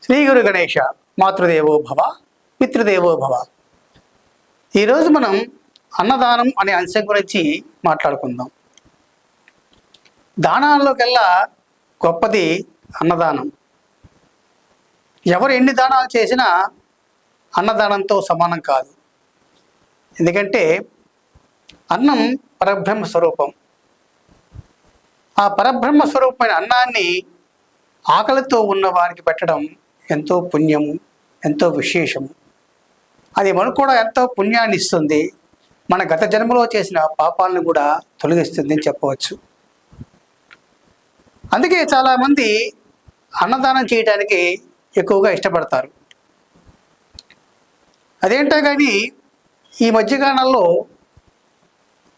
శ్రీ గురు గణేష మాతృదేవో భవ పితృదేవో భవ. ఈరోజు మనం అన్నదానం అనే అంశం గురించి మాట్లాడుకుందాం. దానాల్లోకెల్లా గొప్పది అన్నదానం. ఎవరు ఎన్ని దానాలు చేసినా అన్నదానంతో సమానం కాదు. ఎందుకంటే అన్నం పరబ్రహ్మ స్వరూపం. ఆ పరబ్రహ్మ స్వరూపమైన అన్నాన్ని ఆకలితో ఉన్న వారికి పెట్టడం ఎంతో పుణ్యము, ఎంతో విశేషము. అది మనకు కూడా ఎంతో పుణ్యాన్ని ఇస్తుంది. మన గత జన్మలో చేసిన పాపాలను కూడా తొలగిస్తుంది అని చెప్పవచ్చు. అందుకే చాలామంది అన్నదానం చేయడానికి ఎక్కువగా ఇష్టపడతారు. అదేంటో కానీ ఈ మధ్యకాలంలో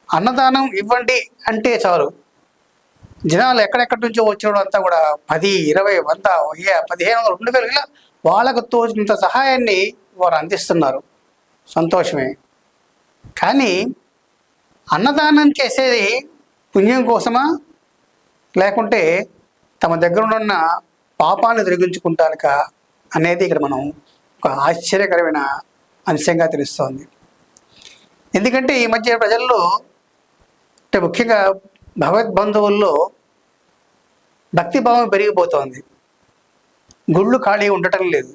అన్నదానం ఇవ్వండి అంటే చాలు, జనాలు ఎక్కడెక్కడి నుంచో వచ్చిన అంతా కూడా 10, 20, 100, 1500, 2000 ఇలా వాళ్ళకు తోచినంత సహాయాన్ని వారు అందిస్తున్నారు. సంతోషమే. కానీ అన్నదానం చేసేది పుణ్యం కోసమా, లేకుంటే తమ దగ్గర ఉన్న పాపాన్ని తొలగించుకుంటానిక అనేది ఇక్కడ మనం ఒక ఆశ్చర్యకరమైన అంశంగా తెలుస్తోంది. ఎందుకంటే ఈ మధ్య ప్రజల్లో అంటే ముఖ్యంగా భగవద్బంధువుల్లో భక్తిభావం పెరిగిపోతోంది. గుళ్ళు ఖాళీ ఉండటం లేదు,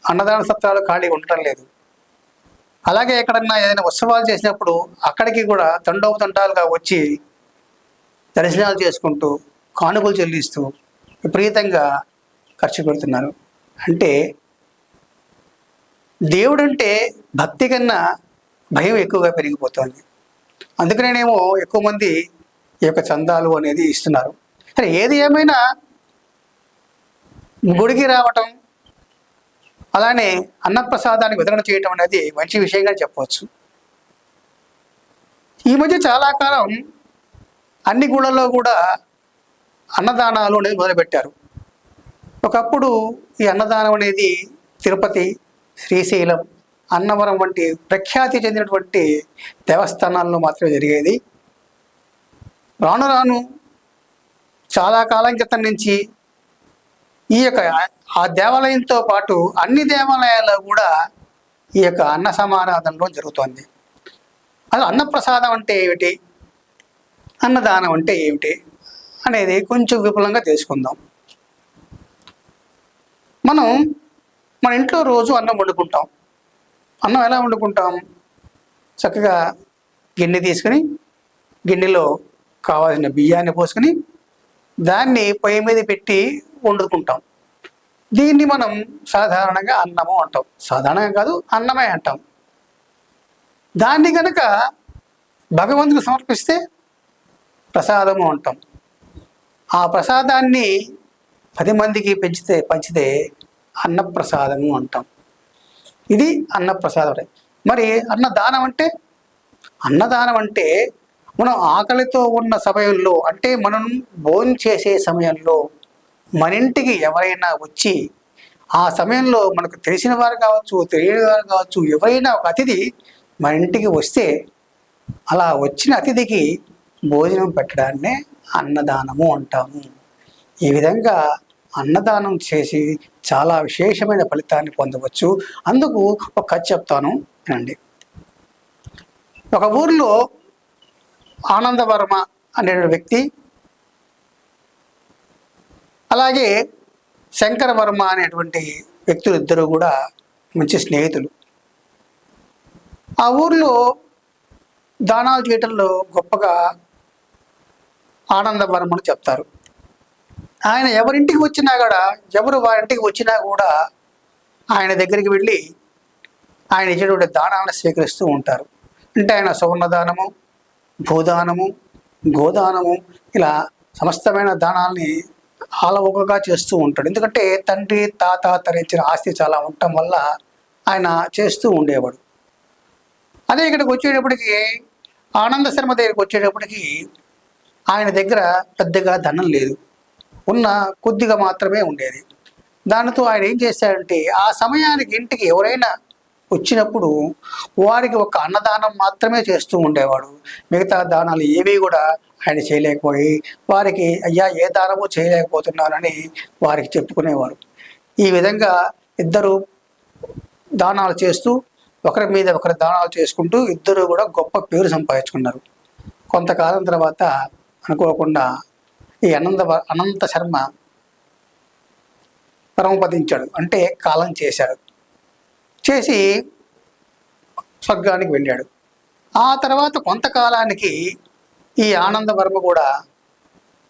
అన్నదాన సత్రాలు ఖాళీ ఉండటం లేదు. అలాగే ఎక్కడన్నా ఏదైనా ఉత్సవాలు చేసినప్పుడు అక్కడికి కూడా తండోపతండాలుగా వచ్చి దర్శనాలు చేసుకుంటూ కానుకలు చెల్లిస్తూ విపరీతంగా ఖర్చు పెడుతున్నారు. అంటే దేవుడంటే భక్తి కన్నా భయం ఎక్కువగా పెరిగిపోతుంది. అందుకనేనేమో ఎక్కువ మంది ఈ యొక్క చందాలు అనేది ఇస్తున్నారు. సరే, ఏది ఏమైనా గుడికి రావటం, అలానే అన్నప్రసాదాన్ని వితరణ చేయటం అనేది మంచి విషయంగా చెప్పవచ్చు. ఈ మధ్య చాలా కాలం అన్ని గుళ్ళల్లో కూడా అన్నదానాలు అనేది మొదలుపెట్టారు. ఒకప్పుడు ఈ అన్నదానం అనేది తిరుపతి, శ్రీశైలం, అన్నవరం వంటి ప్రఖ్యాతి చెందినటువంటి దేవస్థానాల్లో మాత్రమే జరిగేది. రాను రాను చాలా కాలం క్రితం నుంచి ఈ యొక్క ఆ దేవాలయంతో పాటు అన్ని దేవాలయాల్లో కూడా ఈ యొక్క అన్న సమారాధనలో జరుగుతోంది. అది అన్నప్రసాదం అంటే ఏమిటి, అన్నదానం అంటే ఏమిటి అనేది కొంచెం విపులంగా తెలుసుకుందాం. మనం మన ఇంట్లో రోజు అన్నం వండుకుంటాం. అన్నం ఎలా వండుకుంటాం? చక్కగా గిన్నె తీసుకుని గిన్నెలో కావాల్సిన బియ్యాన్ని పోసుకుని దాన్ని పొయ్యి మీద పెట్టి వండుకుంటాం. దీన్ని మనం సాధారణంగా అన్నము అంటాం. సాధారణంగా కాదు, అన్నమే అంటాం. దాన్ని కనుక భగవంతుడికి సమర్పిస్తే ప్రసాదము అంటాం. ఆ ప్రసాదాన్ని 10 మందికి పంచితే అన్నప్రసాదము అంటాం. ఇది అన్నప్రసాదం. మరి అన్నదానం అంటే? అన్నదానం అంటే మనం ఆకలితో ఉన్న సమయంలో, అంటే మనం భోజనం చేసే సమయంలో మన ఇంటికి ఎవరైనా వచ్చి ఆ సమయంలో మనకు తెలిసిన వారు కావచ్చు, తెలియని వారు కావచ్చు, ఎవరైనా ఒక అతిథి మన ఇంటికి వస్తే అలా వచ్చిన అతిథికి భోజనం పెట్టడాన్నే అన్నదానము అంటాము. ఈ విధంగా అన్నదానం చేసి చాలా విశేషమైన ఫలితాన్ని పొందవచ్చు. అందుకు ఒక కథ చెప్తాను వినండి. ఒక ఊర్లో ఆనందవర్మ అనే వ్యక్తి, అలాగే శంకరవర్మ అనేటువంటి వ్యక్తులు ఇద్దరు కూడా మంచి స్నేహితులు. ఆ ఊర్లో దానాలు చేయటంలో గొప్పగా ఆనందవర్మను చెప్తారు. ఆయన ఎవరింటికి వచ్చినా కూడా, ఎవరు వారింటికి వచ్చినా కూడా ఆయన దగ్గరికి వెళ్ళి ఆయన ఇచ్చేటువంటి దానాలను స్వీకరిస్తూ ఉంటారు. అంటే ఆయన సువర్ణదానము, భూదానము, గోదానము ఇలా సమస్తమైన దానాల్ని ఆలవోకగా చేస్తూ ఉంటాడు. ఎందుకంటే తండ్రి తాత తరించిన ఆస్తి చాలా ఉండటం వల్ల ఆయన చేస్తూ ఉండేవాడు. అదే ఇక్కడికి వచ్చేటప్పటికి, ఆనంద శర్మ దగ్గరికి వచ్చేటప్పటికి ఆయన దగ్గర పెద్దగా ధనం లేదు, ఉన్న కొద్దిగా మాత్రమే ఉండేది. దానితో ఆయన ఏం చేశాడంటే, ఆ సమయానికి ఇంటికి ఎవరైనా వచ్చినప్పుడు వారికి ఒక అన్నదానం మాత్రమే చేస్తూ ఉండేవాడు. మిగతా దానాలు ఏవి కూడా ఆయన చేయలేకపోయి వారికి, అయ్యా ఏ దానము చేయలేకపోతున్నానని వారికి చెప్పుకునేవారు. ఈ విధంగా ఇద్దరు దానాలు చేస్తూ ఒకరి మీద ఒకరి దానాలు చేసుకుంటూ ఇద్దరు కూడా గొప్ప పేరు సంపాదించుకున్నారు. కొంతకాలం తర్వాత అనుకోకుండా ఈ అనంత శర్మ పరమపదించాడు, అంటే కాలం చేశాడు. చేసి స్వర్గానికి వెళ్ళాడు. ఆ తర్వాత కొంతకాలానికి ఈ ఆనందవర్మ కూడా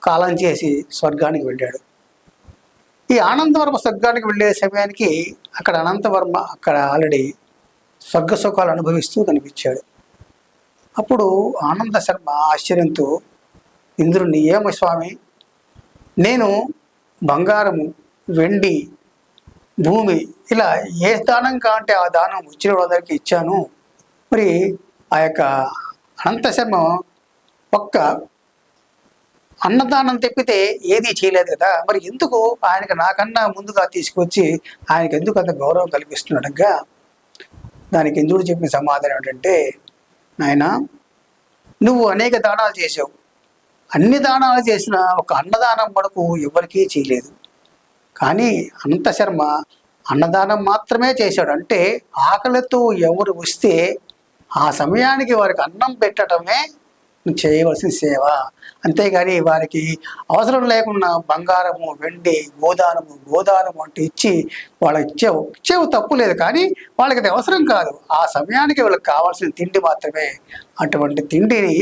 కాలం చేసి స్వర్గానికి వెళ్ళాడు. ఈ ఆనందవర్మ స్వర్గానికి వెళ్ళే సమయానికి అక్కడ అనంతవర్మ అక్కడ ఆల్రెడీ స్వర్గ సుఖాలు అనుభవిస్తూ కనిపించాడు. అప్పుడు ఆనంద శర్మ ఆశ్చర్యంతో ఇంద్రుణ్ణి, ఏమ స్వామి, నేను బంగారము, వెండి, భూమి ఇలా ఏ దానం కాంటే ఆ దానం వచ్చిన వాళ్ళందరికీ ఇచ్చాను. మరి ఆ యొక్క అనంత శర్మ ఒక్క అన్నదానం తెప్పితే ఏదీ చేయలేదు కదా, మరి ఎందుకు ఆయనకి నాకన్నా ముందుగా తీసుకొచ్చి ఆయనకి ఎందుకు అంత గౌరవం కల్పిస్తున్నాడుగా? దానికి ఇంద్రుడు చెప్పిన సమాధానం ఏంటంటే, నాయన, నువ్వు అనేక దానాలు చేసావు, అన్ని దానాలు చేసిన ఒక అన్నదానం మనకు ఎవరికీ చేయలేదు. కానీ అనంత శర్మ అన్నదానం మాత్రమే చేశాడు. అంటే ఆకలితో ఎవరు వస్తే ఆ సమయానికి వారికి అన్నం పెట్టడమే చేయవలసిన సేవ. అంతేగాని వారికి అవసరం లేకుండా బంగారము, వెండి, గోదానము అంటూ ఇచ్చి వాళ్ళకి ఇచ్చేవు తప్పు లేదు, కానీ వాళ్ళకి అది అవసరం కాదు. ఆ సమయానికి వాళ్ళకి కావాల్సిన తిండి మాత్రమే. అటువంటి తిండిని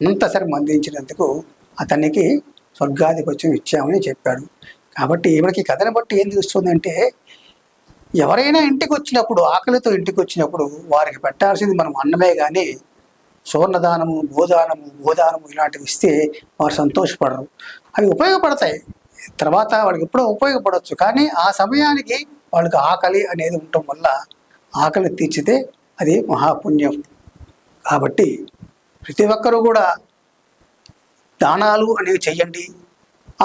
అనంతశర్మ అందించినందుకు అతనికి స్వర్గాధిపత్యం ఇచ్చామని చెప్పాడు. కాబట్టి ఇవిడికి కథను బట్టి ఏం తెలుస్తుందంటే, ఎవరైనా ఇంటికి వచ్చినప్పుడు, ఆకలితో ఇంటికి వచ్చినప్పుడు వారికి పెట్టాల్సింది మనం అన్నమే, కానీ సువర్ణదానము, గోదానము ఇలాంటివి ఇస్తే వారు సంతోషపడరు. అవి ఉపయోగపడతాయి, తర్వాత వాళ్ళకి ఎప్పుడో ఉపయోగపడవచ్చు, కానీ ఆ సమయానికి వాళ్ళకి ఆకలి అనేది ఉండటం వల్ల ఆకలి తీర్చితే అది మహాపుణ్యం. కాబట్టి ప్రతి ఒక్కరూ కూడా దానాలు అనేవి చెయ్యండి.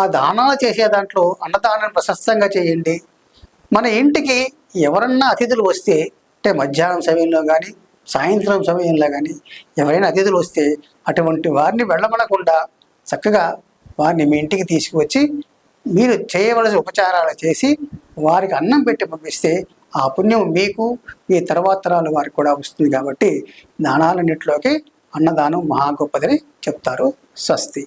ఆ దానాలు చేసే దాంట్లో అన్నదానం ప్రశస్తంగా చేయండి. మన ఇంటికి ఎవరన్నా అతిథులు వస్తే, అంటే మధ్యాహ్నం సమయంలో కానీ సాయంత్రం సమయంలో కానీ ఎవరైనా అతిథులు వస్తే అటువంటి వారిని వెళ్ళమనకుండా చక్కగా వారిని మీ ఇంటికి తీసుకువచ్చి మీరు చేయవలసిన ఉపచారాలు చేసి వారికి అన్నం పెట్టి పంపిస్తే ఆ పుణ్యం మీకు, మీ తర్వాత తరాలు వారికి కూడా వస్తుంది. కాబట్టి దానాలన్నింటిలోకి అన్నదానం మహా గొప్పదని చెప్తారు. స్వస్తి.